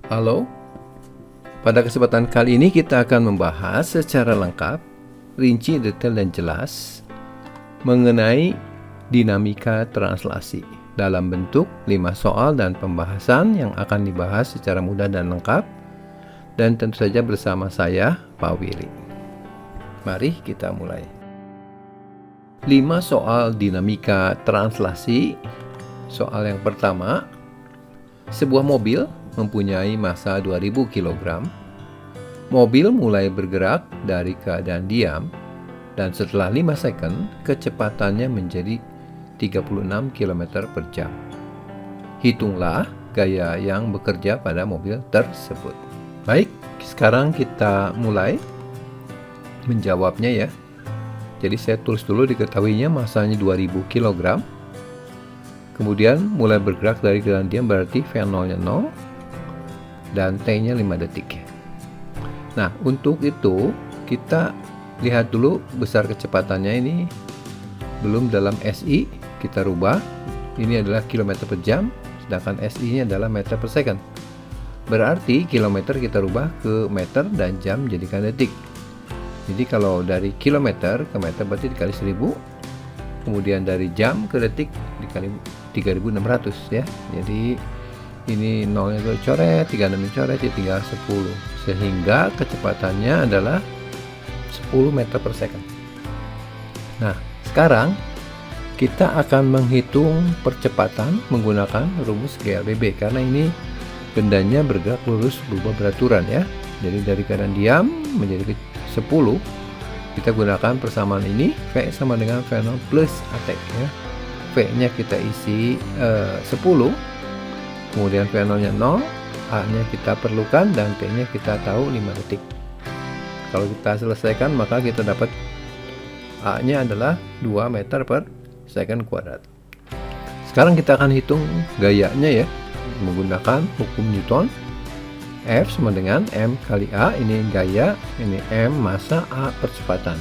Halo, pada kesempatan kali ini kita akan membahas secara lengkap, rinci, detail, dan jelas mengenai dinamika translasi dalam bentuk 5 soal dan pembahasan yang akan dibahas secara mudah dan lengkap, dan tentu saja bersama saya, Pak Willy. Mari kita mulai. 5 soal dinamika translasi. Soal yang pertama, sebuah mobil mempunyai massa 2000 kg. Mobil mulai bergerak dari keadaan diam dan setelah 5 second kecepatannya menjadi 36 km per jam. Hitunglah gaya yang bekerja pada mobil tersebut. Baik, sekarang kita mulai menjawabnya ya. Jadi saya tulis dulu, diketahuinya massanya 2000 kg. Kemudian mulai bergerak dari keadaan diam berarti V0 nya 0 dan T-nya 5 detik. Nah, untuk itu kita lihat dulu besar kecepatannya ini belum dalam SI, kita rubah. Ini adalah kilometer per jam, sedangkan SI-nya adalah meter per second. Berarti kilometer kita rubah ke meter dan jam jadikan detik. Jadi kalau dari kilometer ke meter berarti dikali 1000, kemudian dari jam ke detik dikali 3600 ya. Jadi ini 0 nya coret, 36 dicoret, tinggal 10, sehingga kecepatannya adalah 10 meter per second. Nah, sekarang kita akan menghitung percepatan menggunakan rumus GLBB, karena ini bendanya bergerak lurus berubah beraturan ya. Jadi dari keadaan diam menjadi 10, kita gunakan persamaan ini, V sama dengan V0 plus AT ya. V nya kita isi 10, kemudian V0 nya 0, A nya kita perlukan, dan T nya kita tahu 5 detik. Kalau kita selesaikan maka kita dapat A nya adalah 2 meter per second kuadrat. Sekarang kita akan hitung gayanya ya, menggunakan hukum Newton. F sama dengan M kali A, ini gaya, ini M massa, A percepatan.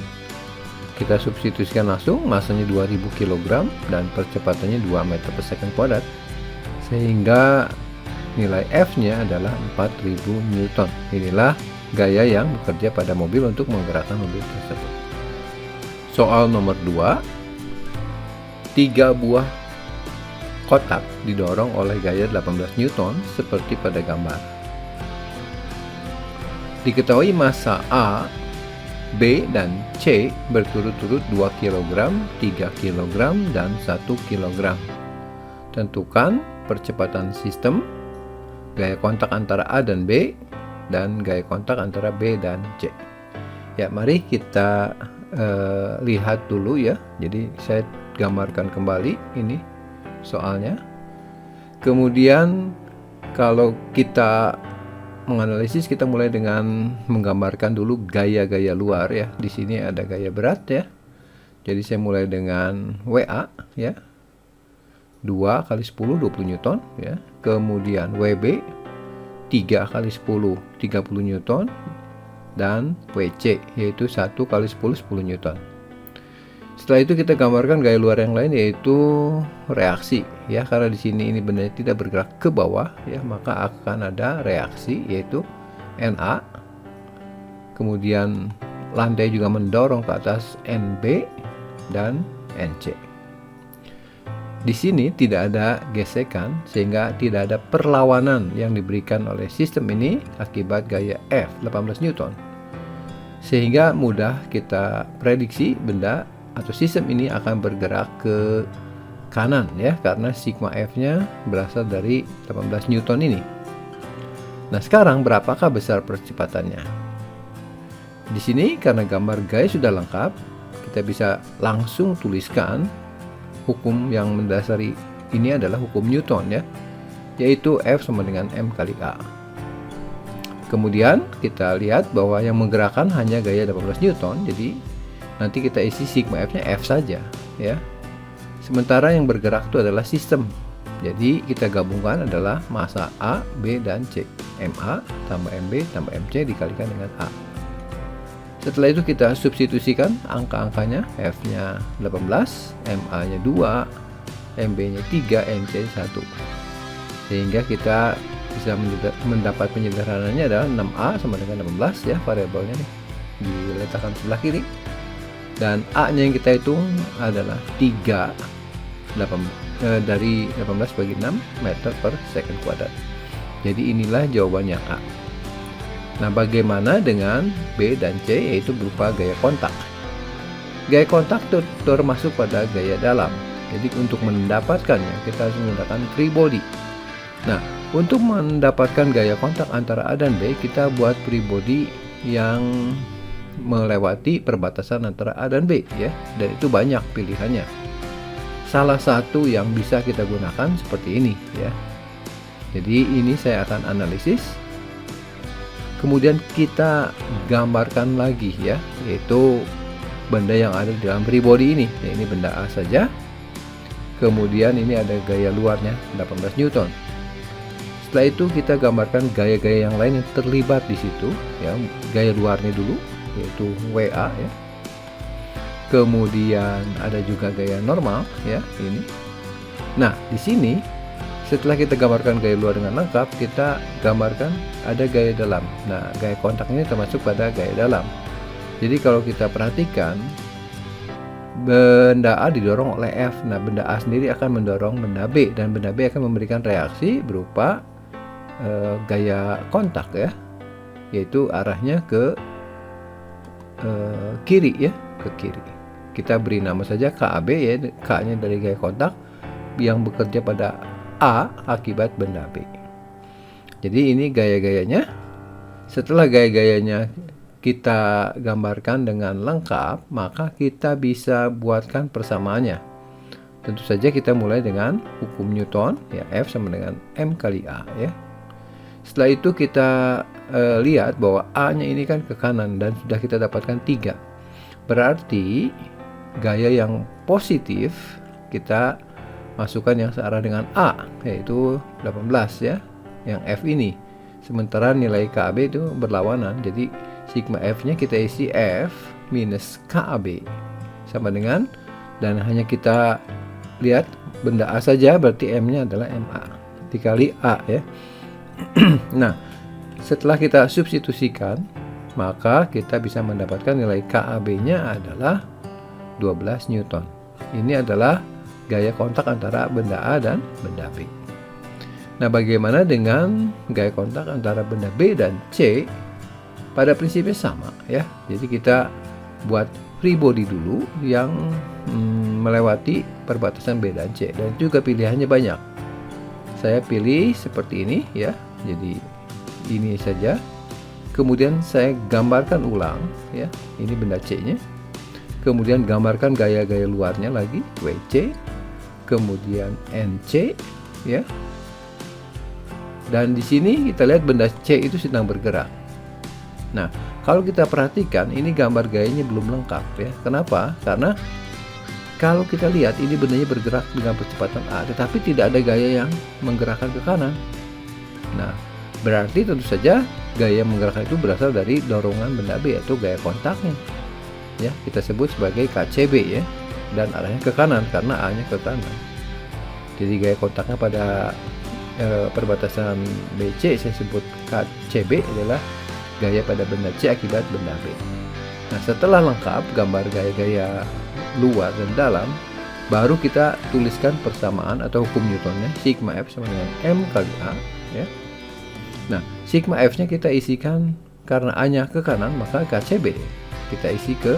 Kita substitusikan langsung, massanya 2000 kg dan percepatannya 2 meter per second kuadrat, sehingga nilai F nya adalah 4000 Newton. Inilah gaya yang bekerja pada mobil untuk menggerakkan mobil tersebut. Soal nomor 2, 3 buah kotak didorong oleh gaya 18 Newton seperti pada gambar. Diketahui massa A, B, dan C berturut-turut 2 kg, 3 kg, dan 1 kg. Tentukan percepatan sistem, gaya kontak antara A dan B, dan gaya kontak antara B dan C. Ya, mari kita lihat dulu ya. Jadi saya gambarkan kembali ini soalnya. Kemudian kalau kita menganalisis, kita mulai dengan menggambarkan dulu gaya-gaya luar ya. Di sini ada gaya berat ya. Jadi saya mulai dengan WA ya. 2 kali 10 20 Newton ya. Kemudian WB 3 kali 10 30 Newton, dan WC yaitu 1 kali 10 10 Newton. Setelah itu kita gambarkan gaya luar yang lain, yaitu reaksi ya, karena di sini ini benda tidak bergerak ke bawah ya, maka akan ada reaksi yaitu NA. Kemudian lantai juga mendorong ke atas NB dan NC. Di sini tidak ada gesekan sehingga tidak ada perlawanan yang diberikan oleh sistem ini akibat gaya F 18 Newton. Sehingga mudah kita prediksi benda atau sistem ini akan bergerak ke kanan ya, karena sigma F-nya berasal dari 18 Newton ini. Nah, sekarang berapakah besar percepatannya? Di sini karena gambar gaya sudah lengkap, kita bisa langsung tuliskan hukum yang mendasari ini adalah hukum Newton ya, yaitu F sama dengan M kali A. Kemudian kita lihat bahwa yang menggerakkan hanya gaya 18 Newton, jadi nanti kita isi sigma F nya F saja ya. Sementara yang bergerak itu adalah sistem. Jadi kita gabungkan adalah massa A, B, dan C. MA tambah MB tambah MC dikalikan dengan A. Setelah itu kita substitusikan angka-angkanya, F-nya 18, MA-nya 2, MB-nya 3, MC 1. Sehingga kita bisa mendapat penyederhanaannya adalah 6A sama dengan 18 ya, variabelnya nih diletakkan sebelah kiri, dan A nya yang kita hitung adalah 3 dari 18 bagi 6 meter per second kuadrat. Jadi inilah jawabannya A. Nah, bagaimana dengan B dan C, yaitu berupa gaya kontak? Gaya kontak itu termasuk pada gaya dalam. Jadi untuk mendapatkannya kita harus menggunakan free body. Nah, untuk mendapatkan gaya kontak antara A dan B, kita buat free body yang melewati perbatasan antara A dan B ya. Dan itu banyak pilihannya. Salah satu yang bisa kita gunakan seperti ini ya. Jadi ini saya akan analisis. Kemudian kita gambarkan lagi ya, yaitu benda yang ada di dalam free body ini. Ya, ini benda A saja. Kemudian ini ada gaya luarnya 18 Newton. Setelah itu kita gambarkan gaya-gaya yang lain yang terlibat di situ ya. Gaya luarnya dulu yaitu WA ya. Kemudian ada juga gaya normal ya, ini. Nah, di sini setelah kita gambarkan gaya luar dengan lengkap, kita gambarkan ada gaya dalam. Nah, gaya kontak ini termasuk pada gaya dalam. Jadi kalau kita perhatikan, benda A didorong oleh F. Nah, benda A sendiri akan mendorong benda B, dan benda B akan memberikan reaksi berupa gaya kontak ya, yaitu arahnya ke kiri ya, ke kiri. Kita beri nama saja KAB ya, K-nya dari gaya kontak yang bekerja pada A akibat benda B. Jadi ini gaya-gayanya. Setelah gaya-gayanya kita gambarkan dengan lengkap, maka kita bisa buatkan persamaannya. Tentu saja kita mulai dengan hukum Newton ya, F sama dengan M kali A ya. Setelah itu kita lihat bahwa A-nya ini kan ke kanan dan sudah kita dapatkan 3. Berarti gaya yang positif kita masukkan yang searah dengan A, yaitu 18 ya, yang F ini. Sementara nilai KAB itu berlawanan, jadi sigma F nya kita isi F minus KAB sama dengan, dan hanya kita lihat benda A saja, berarti M nya adalah MA dikali A ya. Nah, setelah kita substitusikan, maka kita bisa mendapatkan nilai KAB nya adalah 12 Newton. Ini adalah gaya kontak antara benda A dan benda B. Nah, bagaimana dengan gaya kontak antara benda B dan C? Pada prinsipnya sama ya. Jadi kita buat free body dulu yang melewati perbatasan B dan C, dan juga pilihannya banyak. Saya pilih seperti ini ya. Jadi ini saja. Kemudian saya gambarkan ulang ya. Ini benda C-nya. Kemudian gambarkan gaya-gaya luarnya lagi, WC. Kemudian NC ya. Dan di sini kita lihat benda C itu sedang bergerak. Nah, kalau kita perhatikan ini gambar gayanya belum lengkap ya. Kenapa? Karena kalau kita lihat ini bendanya bergerak dengan kecepatan A, tetapi tidak ada gaya yang menggerakkan ke kanan. Nah, berarti tentu saja gaya menggerakkan itu berasal dari dorongan benda B atau gaya kontaknya. Ya, kita sebut sebagai KCB ya. Dan arahnya ke kanan karena A-nya ke kanan. Jadi gaya kontaknya pada perbatasan BC saya sebut KCB adalah gaya pada benda C akibat benda B. Nah, setelah lengkap gambar gaya-gaya luar dan dalam, baru kita tuliskan persamaan atau hukum Newtonnya, sigma F sama dengan M kali A ya. Nah, sigma F-nya kita isikan karena A-nya ke kanan, maka KCB kita isi ke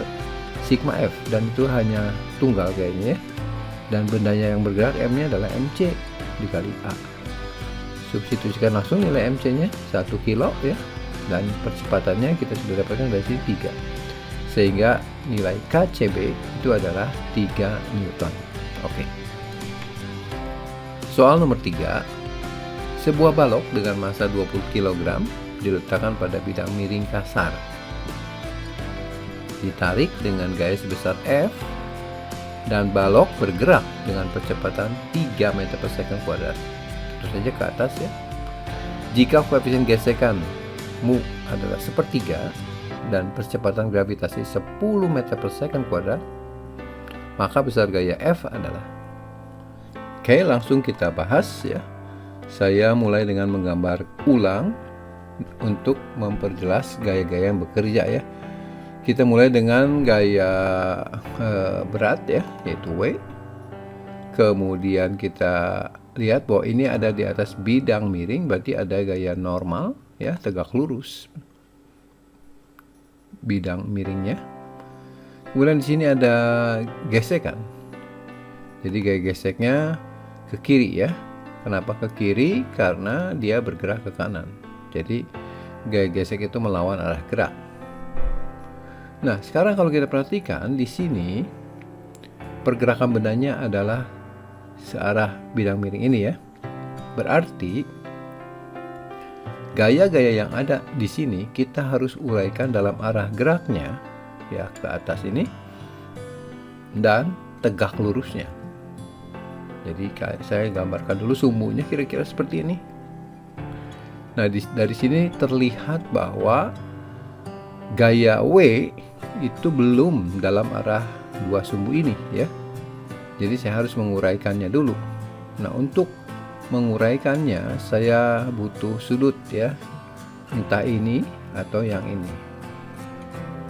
sigma F, dan itu hanya tunggal gayanya ya. Dan bendanya yang bergerak M-nya adalah MC dikali A. Substitusikan langsung nilai MC-nya 1 kilo ya. Dan percepatannya kita sudah dapatkan dari sini 3. Sehingga nilai KCB itu adalah 3 Newton. Oke. Soal nomor 3. Sebuah balok dengan massa 20 kg diletakkan pada bidang miring kasar. Ditarik dengan gaya sebesar F, dan balok bergerak dengan percepatan 3 meter per second kuadrat. Terus saja ke atas ya. Jika koefisien gesekan mu adalah 1/3 dan percepatan gravitasi 10 meter per second kuadrat, maka besar gaya F adalah. Oke, langsung kita bahas ya. saya mulai dengan menggambar ulang untuk memperjelas gaya-gaya yang bekerja ya. Kita mulai dengan gaya berat ya, yaitu W. Kemudian kita lihat bahwa ini ada di atas bidang miring, berarti ada gaya normal ya, tegak lurus bidang miringnya. Kemudian di sini ada gesekan. Jadi gaya geseknya ke kiri ya. Kenapa ke kiri? Karena dia bergerak ke kanan. Jadi gaya gesek itu melawan arah gerak. Nah, sekarang kalau kita perhatikan di sini pergerakan bendanya adalah searah bidang miring ini ya. Berarti gaya-gaya yang ada di sini kita harus uraikan dalam arah geraknya ya, ke atas ini dan tegak lurusnya. Jadi saya gambarkan dulu sumbunya kira-kira seperti ini. Nah, dari sini terlihat bahwa gaya W itu belum dalam arah dua sumbu ini ya. Jadi saya harus menguraikannya dulu. Nah, untuk menguraikannya saya butuh sudut ya, entah ini atau yang ini.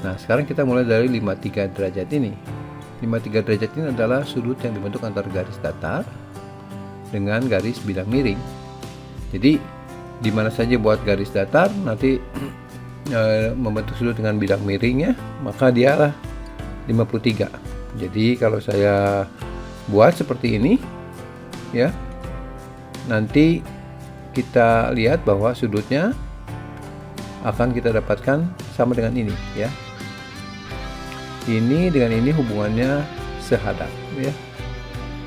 Nah, sekarang kita mulai dari 53 derajat ini. 53 derajat ini adalah sudut yang dibentuk antara garis datar dengan garis bidang miring. Jadi di mana saja buat garis datar nanti membentuk sudut dengan bidang miringnya, maka dialah 53. Jadi kalau saya buat seperti ini ya, nanti kita lihat bahwa sudutnya akan kita dapatkan sama dengan ini ya. Ini dengan ini hubungannya sehadap ya.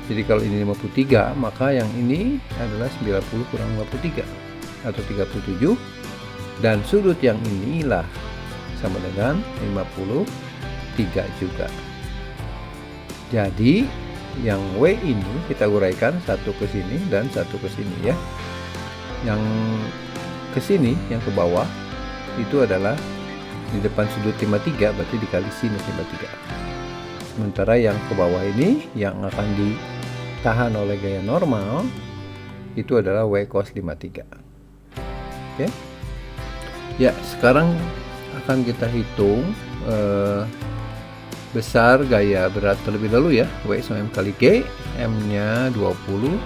Jadi kalau ini 53, maka yang ini adalah 90 kurang 53 atau 37, dan sudut yang inilah sama dengan 53 juga. Jadi yang W ini kita uraikan satu ke sini dan satu ke sini ya. Yang ke sini, yang ke bawah itu adalah di depan sudut 53, berarti dikali sinus 53. Sementara yang ke bawah ini yang akan ditahan oleh gaya normal itu adalah W cos 53. Oke. Ya, sekarang akan kita hitung besar gaya berat terlebih dahulu ya. W sama M kali G, M nya 20,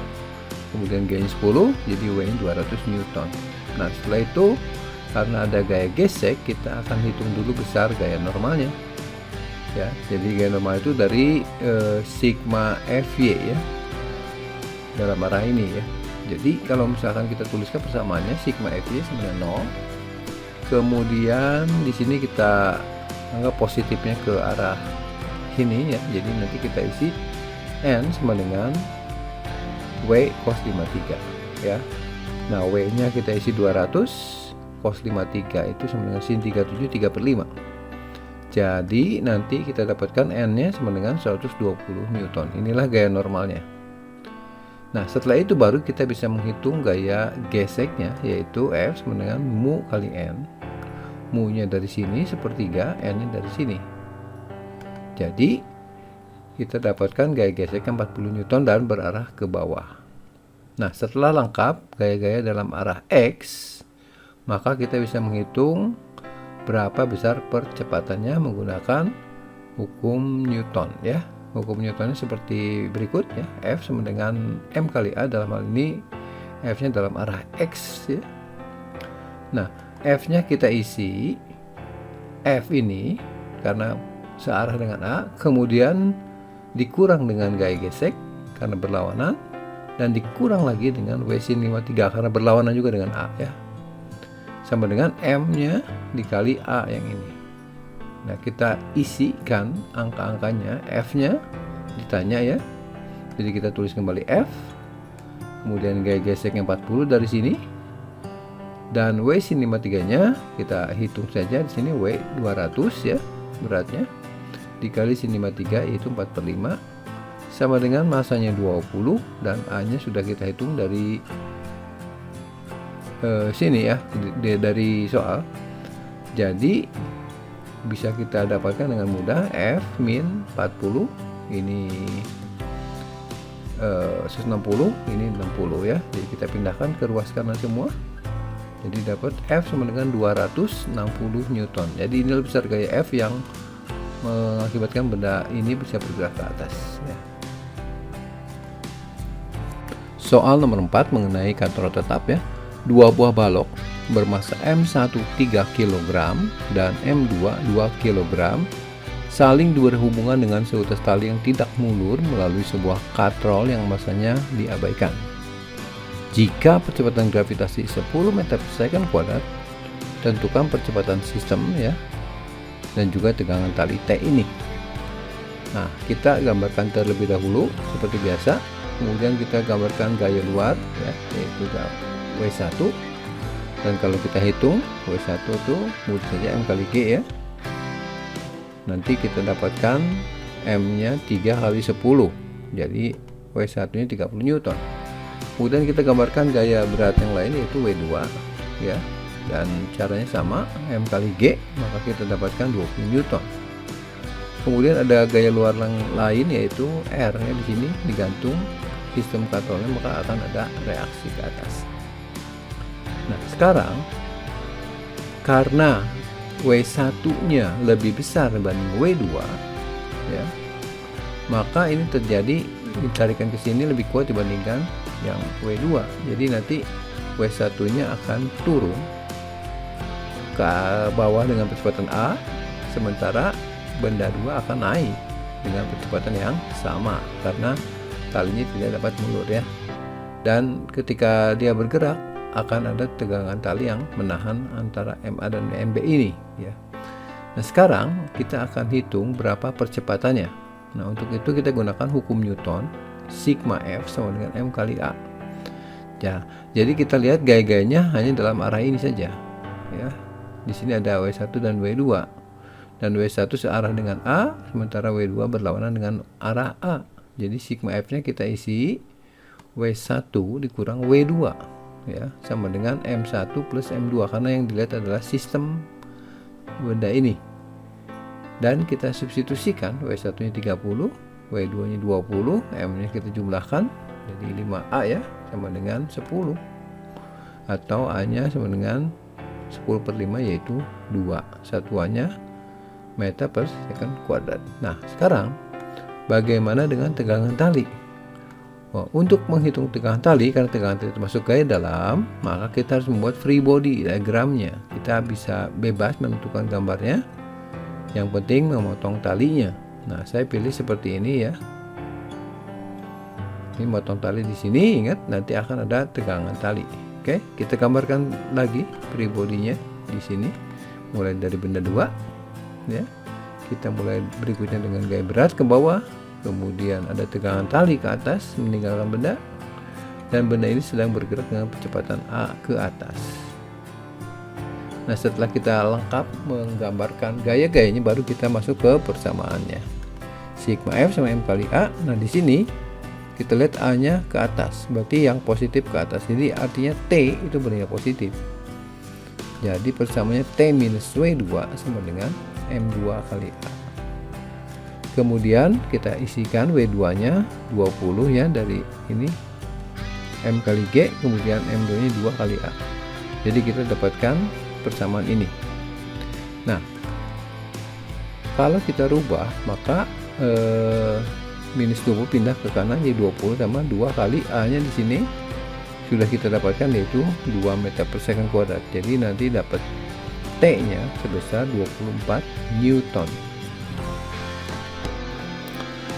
kemudian G nya 10, jadi W nya 200 Newton. Nah, setelah itu karena ada gaya gesek, kita akan hitung dulu besar gaya normalnya ya. Jadi gaya normal itu dari sigma Fy ya, dalam arah ini ya. Jadi kalau misalkan kita tuliskan persamaannya, sigma Fy sama dengan 0. Kemudian di sini kita anggap positifnya ke arah sini ya. Jadi nanti kita isi N sama dengan W cos 53 ya. Nah, W nya kita isi 200, cos 53 itu sama dengan sin 37 3/5. Jadi nanti kita dapatkan N nya sama dengan 120 Newton. Inilah gaya normalnya. Nah, setelah itu baru kita bisa menghitung gaya geseknya, yaitu F sama dengan mu kali N. Mu nya dari sini sepertiga, N nya dari sini. Jadi kita dapatkan gaya geseknya 40 Newton dan berarah ke bawah. Nah, setelah lengkap gaya-gaya dalam arah X, maka kita bisa menghitung berapa besar percepatannya menggunakan hukum Newton ya. Hukum Newtonnya seperti berikut ya. F sama dengan M kali A, dalam hal ini F nya dalam arah X ya. Nah, F nya kita isi F ini karena searah dengan A, kemudian dikurang dengan gaya gesek karena berlawanan, dan dikurang lagi dengan W sin 53 karena berlawanan juga dengan A ya, sama dengan M nya dikali A yang ini. Nah, kita isikan angka-angkanya. F nya ditanya ya, jadi kita tulis kembali F, kemudian gaya geseknya 40 dari sini, dan W sin 53 nya kita hitung saja di sini, W 200 ya beratnya, dikali sin 53 yaitu 4/5, sama dengan masanya 20, dan A nya sudah kita hitung dari sini ya, dari soal. Jadi bisa kita dapatkan dengan mudah F min 40 ini 160, ini 60 ya. Jadi kita pindahkan ke ruas kanan semua. Jadi dapat F sama dengan 260 Newton. Jadi ini lebih besar gaya F yang mengakibatkan benda ini bisa bergerak ke atas ya. Soal nomor 4 mengenai katrol tetap ya. Dua buah balok bermasa M1 3 kg dan M2 2 kg saling berhubungan dengan seutas tali yang tidak mulur melalui sebuah katrol yang masanya diabaikan. Jika percepatan gravitasi 10 meter per second kuadrat, tentukan percepatan sistem ya, dan juga tegangan tali T ini. Nah, kita gambarkan terlebih dahulu seperti biasa. Kemudian kita gambarkan gaya luar ya, yaitu W1. Dan kalau kita hitung W1 itu mudah saja M kali G ya. Nanti kita dapatkan M-nya 3 kali 10. Jadi W1-nya 30 Newton. Kemudian kita gambarkan gaya berat yang lain yaitu W2 ya. Dan caranya sama, M kali G, maka kita dapatkan 20 Newton. Kemudian ada gaya luar yang lain yaitu R-nya di sini digantung sistem katrolnya, maka akan ada reaksi ke atas. Nah, sekarang karena W1-nya lebih besar dibanding W2 ya, maka ini terjadi ditarikan ke sini lebih kuat dibandingkan yang W2. Jadi nanti W1-nya akan turun ke bawah dengan kecepatan A, sementara benda 2 akan naik dengan kecepatan yang sama karena talinya tidak dapat mulur ya. Dan ketika dia bergerak akan ada tegangan tali yang menahan antara MA dan MB ini ya. Nah, sekarang kita akan hitung berapa percepatannya. Nah, untuk itu kita gunakan hukum Newton, sigma F sama dengan M kali A ya. Jadi kita lihat gaya-gayanya hanya dalam arah ini saja ya. Di sini ada W1 dan W2, dan W1 searah dengan A, sementara W2 berlawanan dengan arah A. Jadi sigma F-nya kita isi W1 dikurang W2 ya, sama dengan M1 plus M2 karena yang dilihat adalah sistem benda ini. Dan kita substitusikan W1-nya 30, W2-nya 20, M-nya kita jumlahkan jadi 5A ya, sama dengan 10, atau A-nya sama dengan 10 per 5 yaitu 2, satuannya meter per second kuadrat. Nah, sekarang bagaimana dengan tegangan tali? Untuk menghitung tegangan tali, karena tegangan tali termasuk gaya dalam, maka kita harus membuat free body diagramnya. Kita bisa bebas menentukan gambarnya, yang penting memotong talinya. Nah, saya pilih seperti ini ya. Ini motong tali di sini, ingat nanti akan ada tegangan tali. Oke, kita gambarkan lagi free body-nya di sini, mulai dari benda 2 ya. Kita mulai berikutnya dengan gaya berat ke bawah, kemudian ada tegangan tali ke atas meninggalkan benda, dan benda ini sedang bergerak dengan kecepatan A ke atas. Nah, setelah kita lengkap menggambarkan gaya-gayanya, baru kita masuk ke persamaannya. Sigma F sama M kali A. Nah, di sini kita lihat A-nya ke atas, berarti yang positif ke atas. Jadi artinya T itu bernilai positif. Jadi persamaannya T minus W2 sama dengan M2 kali A. Kemudian kita isikan W2-nya 20 ya, dari ini M kali G, kemudian M2-nya 2 kali A. Jadi kita dapatkan persamaan ini. Nah, kalau kita rubah maka minus 20 pindah ke kanan jadi 20 tambah 2 kali A-nya di sini sudah kita dapatkan yaitu 2 meter per second kuadrat. Jadi nanti dapat T-nya sebesar 24 Newton.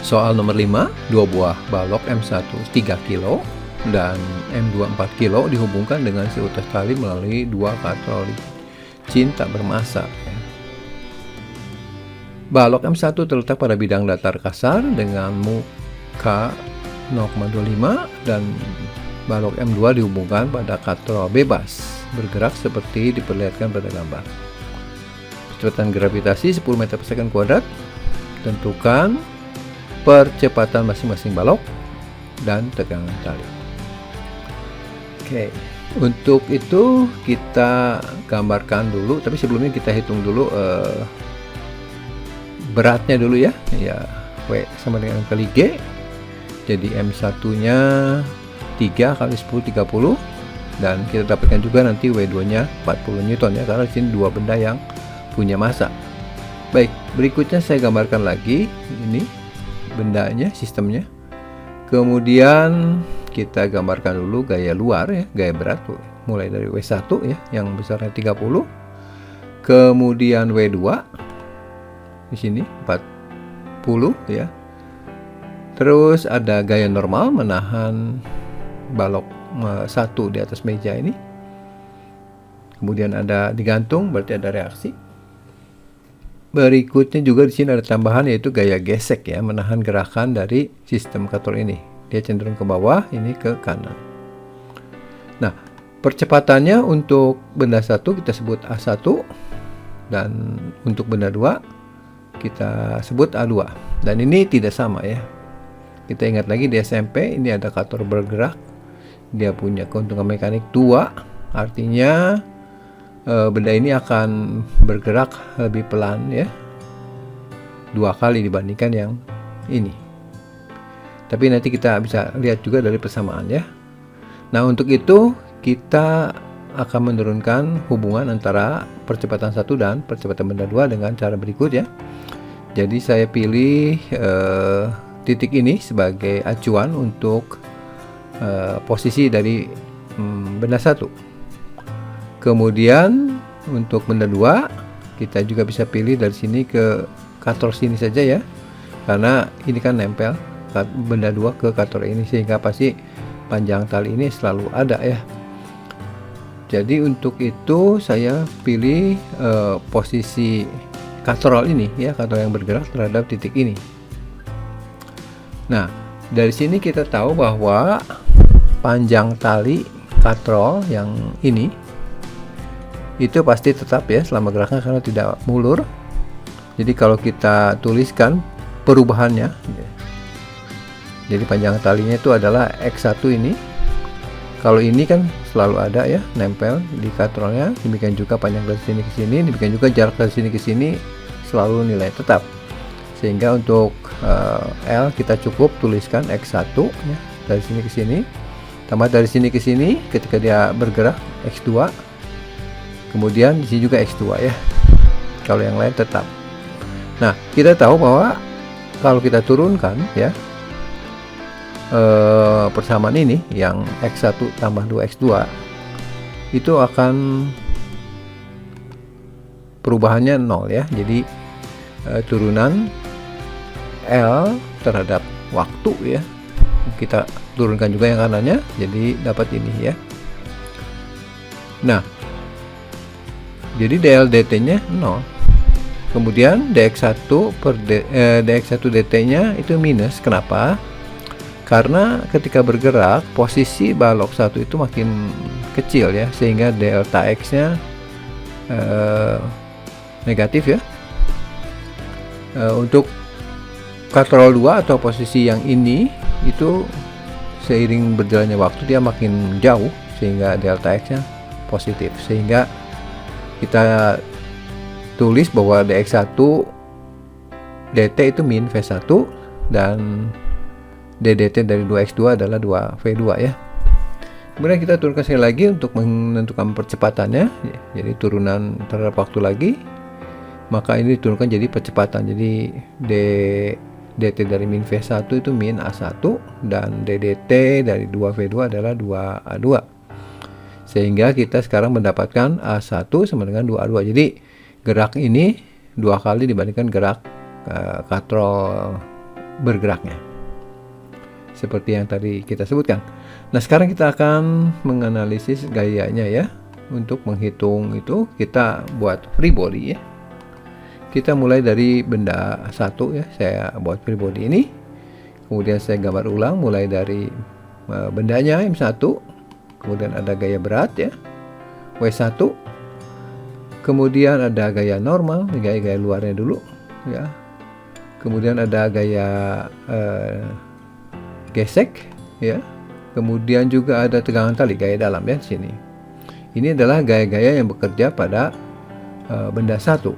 Soal nomor 5, dua buah balok M1 3 kg dan M2 4 kg dihubungkan dengan seutas tali melalui dua katrol licin tak bermassa. Balok M1 terletak pada bidang datar kasar dengan muka 0,25 dan balok M2 dihubungkan pada katrol bebas bergerak seperti diperlihatkan pada gambar. Kecepatan gravitasi 10 meter per second kuadrat. Tentukan percepatan masing-masing balok dan tegangan tali. Oke, untuk itu kita gambarkan dulu, tapi sebelumnya kita hitung dulu beratnya dulu ya. Ya, W sama dengan kali G Jadi M1 nya 3 kali 10 30, dan kita dapatkan juga nanti W2 nya 40 Newton ya, karena di sini dua benda yang punya massa. Baik, berikutnya saya gambarkan lagi ini bendanya, sistemnya. Kemudian kita gambarkan dulu gaya luar ya, gaya berat mulai dari W1 ya yang besarnya 30. Kemudian W2 di sini 40 ya. Terus ada gaya normal menahan balok 1 di atas meja ini. Kemudian ada digantung, berarti ada reaksi. Berikutnya juga di sini ada tambahan, yaitu gaya gesek ya, menahan gerakan dari sistem katrol ini. Dia cenderung ke bawah, ini ke kanan. Nah, percepatannya untuk benda 1 kita sebut A1, dan untuk benda 2 kita sebut A2. Dan ini tidak sama ya. Kita ingat lagi di SMP ini ada kator bergerak, dia punya keuntungan mekanik 2, artinya benda ini akan bergerak lebih pelan ya, 2 kali dibandingkan yang ini. Tapi nanti kita bisa lihat juga dari persamaan ya. Nah, untuk itu kita akan menurunkan hubungan antara percepatan 1 dan percepatan benda 2 dengan cara berikut ya. Jadi saya pilih titik ini sebagai acuan untuk posisi dari benda 1. Kemudian untuk benda 2 kita juga bisa pilih dari sini ke kator sini saja ya, karena ini kan nempel benda 2 ke kator ini, sehingga pasti panjang tali ini selalu ada ya. Jadi untuk itu saya pilih posisi katrol ini ya, katrol yang bergerak terhadap titik ini. Nah, dari sini kita tahu bahwa panjang tali katrol yang ini itu pasti tetap ya selama geraknya, karena tidak mulur. Jadi kalau kita tuliskan perubahannya, jadi panjang talinya itu adalah X1 ini. Kalau ini kan selalu ada ya, nempel di katrolnya. Demikian juga panjang dari sini ke sini, demikian juga jarak dari sini ke sini selalu nilai tetap. Sehingga untuk L kita cukup tuliskan X1 ya, dari sini ke sini, tambah dari sini ke sini ketika dia bergerak X2. Kemudian di sini juga X2 ya. Kalau yang lain tetap. Nah, kita tahu bahwa kalau kita turunkan ya persamaan ini yang X1 tambah 2X2 itu akan perubahannya 0 ya. Jadi turunan L terhadap waktu ya, kita turunkan juga yang kanannya, jadi dapat ini ya. Nah, jadi DL/dt nya 0. Kemudian dx1 per dx1 dt nya itu minus. Kenapa? Karena ketika bergerak posisi balok 1 itu makin kecil ya, sehingga delta x nya negatif ya. Untuk katrol 2 atau posisi yang ini itu seiring berjalannya waktu dia makin jauh, sehingga delta x nya positif, sehingga kita tulis bahwa dx1 dt itu min v1 dan ddt dari 2x2 adalah 2v2 ya. Kemudian kita turunkan sekali lagi untuk menentukan percepatannya, jadi turunan terhadap waktu lagi, maka ini diturunkan jadi percepatan. Jadi dt dari min v1 itu min a1 dan ddt dari 2v2 adalah 2a2. Sehingga kita sekarang mendapatkan A1 sama dengan 2A2. Jadi gerak ini 2 kali dibandingkan gerak katrol bergeraknya, seperti yang tadi kita sebutkan. Nah, sekarang kita akan menganalisis gayanya ya. Untuk menghitung itu kita buat free body ya. Kita mulai dari benda 1 ya. Saya buat free body ini. Kemudian saya gambar ulang mulai dari bendanya M1. Kemudian ada gaya berat ya, W1. Kemudian ada gaya normal, gaya luarnya dulu ya. Kemudian ada gaya gesek ya. Kemudian juga ada tegangan tali, gaya dalam ya di sini. Ini adalah gaya-gaya yang bekerja pada benda 1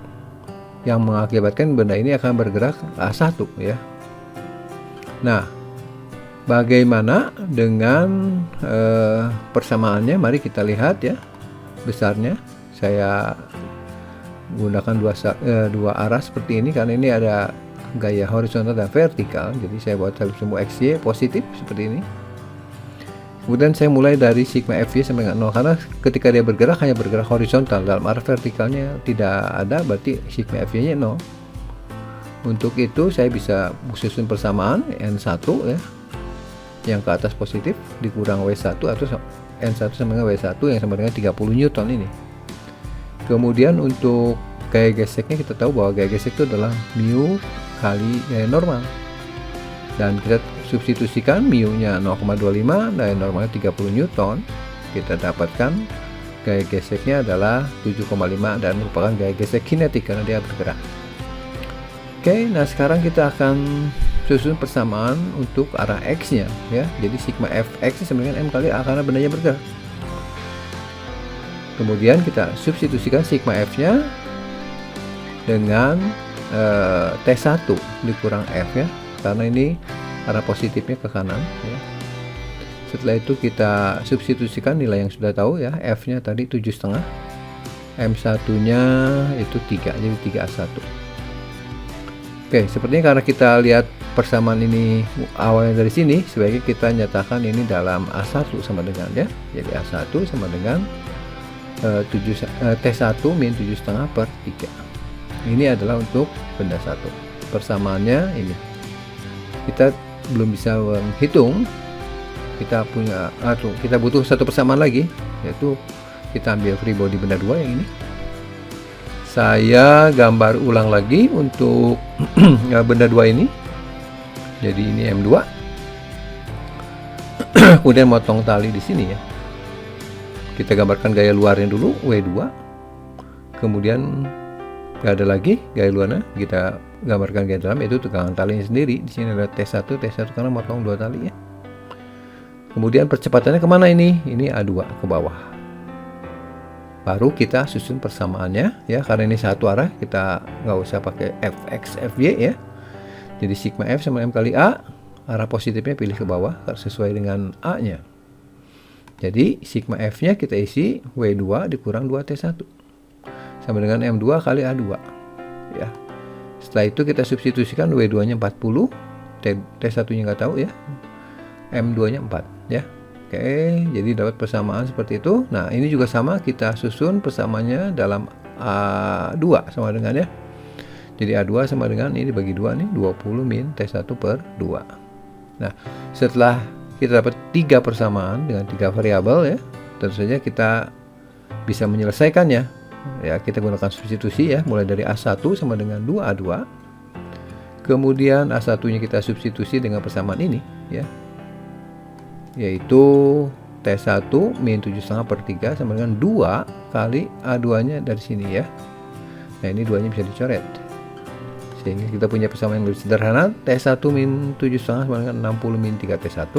yang mengakibatkan benda ini akan bergerak A1 ya. Nah, Bagaimana dengan persamaannya? Mari kita lihat ya besarnya. Saya gunakan dua arah seperti ini karena ini ada gaya horizontal dan vertikal. Jadi saya buat semua XY positif seperti ini. Kemudian saya mulai dari sigma FY sampai dengan 0 karena ketika dia bergerak hanya bergerak horizontal, dalam arah vertikalnya tidak ada, berarti sigma FY nya 0. Untuk itu saya bisa susun persamaan N1 ya, yang ke atas positif dikurang W1 atau N1 sama dengan W1 yang sama dengan 30 Newton ini. Kemudian untuk gaya geseknya kita tahu bahwa gaya gesek itu adalah mu kali gaya normal. Dan kita substitusikan mu-nya 0,25 dan normalnya 30 Newton. Kita dapatkan gaya geseknya adalah 7,5 dan merupakan gaya gesek kinetik karena dia bergerak. Oke, nah sekarang kita akan susun persamaan untuk arah X-nya ya. Jadi sigma Fx sama dengan M kali A karena bendanya bergerak. Kemudian kita substitusikan sigma F-nya dengan T1 dikurang F ya. Karena ini arah positifnya ke kanan ya. Setelah itu kita substitusikan nilai yang sudah tahu ya. F-nya tadi 7,5. M1-nya itu 3, jadi 3A1. Oke, sepertinya karena kita lihat persamaan ini awalnya dari sini, sebaiknya kita nyatakan ini dalam A1 sama dengan ya. Jadi A1 sama dengan T1 min 7,5 per 3. Ini adalah untuk benda 1. Persamaannya ini. Kita belum bisa menghitung. Kita butuh satu persamaan lagi, yaitu kita ambil free body benda 2 yang ini. Saya gambar ulang lagi untuk benda 2 ini. Jadi ini M2. Kemudian motong tali di sini ya. Kita gambarkan gaya luarnya dulu, W2. Kemudian gak ada lagi gaya luarnya, kita gambarkan gaya dalam, yaitu tegangan talinya sendiri. Di sini ada T1 karena motong 2 tali ya. Kemudian percepatannya kemana ini? Ini A2 ke bawah. Baru kita susun persamaannya ya, karena ini satu arah kita nggak usah pakai Fx Fy ya. Jadi sigma F sama M kali A, arah positifnya pilih ke bawah sesuai dengan A nya. Jadi sigma F nya kita isi W2 dikurang 2T1 sama dengan M2 kali A2 ya. Setelah itu kita substitusikan W2 nya 40, T1 nya nggak tahu ya, M2 nya 4 ya. Oke, jadi dapat persamaan seperti itu. Nah, ini juga sama, kita susun persamaannya dalam A2 sama dengan ya. Jadi A2 sama dengan ini bagi 2 nih, 20 min T1 per 2. Nah, setelah kita dapat 3 persamaan dengan 3 variabel ya, tentu saja kita bisa menyelesaikannya. Ya, kita gunakan substitusi ya, mulai dari A1 sama dengan 2A2. Kemudian A1-nya kita substitusi dengan persamaan ini ya, yaitu T1 min 7,5 per 3 sama dengan 2 kali A2 nya dari sini ya. Nah, ini 2 nya bisa dicoret sehingga kita punya persamaan yang lebih sederhana. T1 min 7,5 sama dengan 60 min 3T1.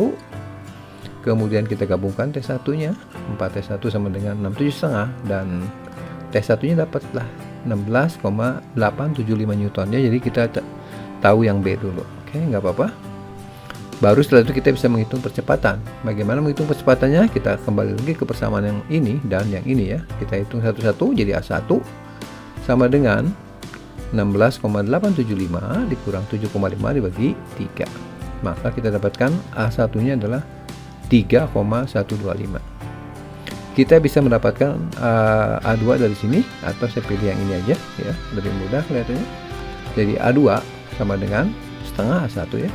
Kemudian kita gabungkan T1 nya, 4T1 sama dengan 6,7,5 dan T1 nya dapatlah 16,875 Newton ya. Jadi kita tahu yang B dulu. Oke, nggak apa-apa. Baru setelah itu kita bisa menghitung percepatan. Bagaimana menghitung percepatannya? Kita kembali lagi ke persamaan yang ini dan yang ini ya. Kita hitung satu-satu. Jadi A1 sama dengan 16,875 dikurang 7,5 dibagi 3. Maka kita dapatkan A1 nya adalah 3,125. Kita bisa mendapatkan A2 dari sini, atau saya pilih yang ini aja ya, lebih mudah kelihatannya. Jadi A2 sama dengan setengah A1 ya.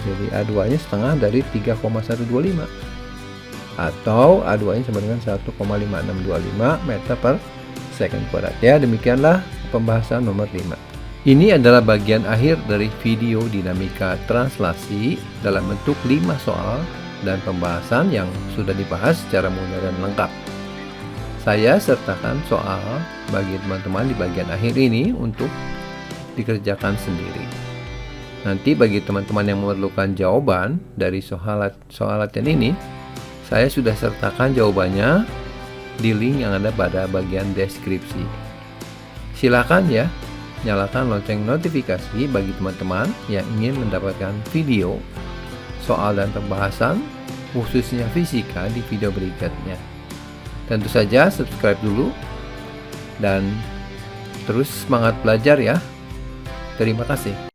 Jadi A2 nya setengah dari 3,125, atau A2 nya sama dengan 1,5625 meter per second kuadrat ya. Demikianlah pembahasan nomor 5. Ini adalah bagian akhir dari video dinamika translasi dalam bentuk 5 soal dan pembahasan yang sudah dibahas secara mudah dan lengkap. Saya sertakan soal bagi teman-teman di bagian akhir ini untuk dikerjakan sendiri. Nanti bagi teman-teman yang memerlukan jawaban dari soal latihan ini, saya sudah sertakan jawabannya di link yang ada pada bagian deskripsi. Silakan ya, nyalakan lonceng notifikasi bagi teman-teman yang ingin mendapatkan video soal dan pembahasan, khususnya fisika, di video berikutnya. Tentu saja subscribe dulu dan terus semangat belajar ya. Terima kasih.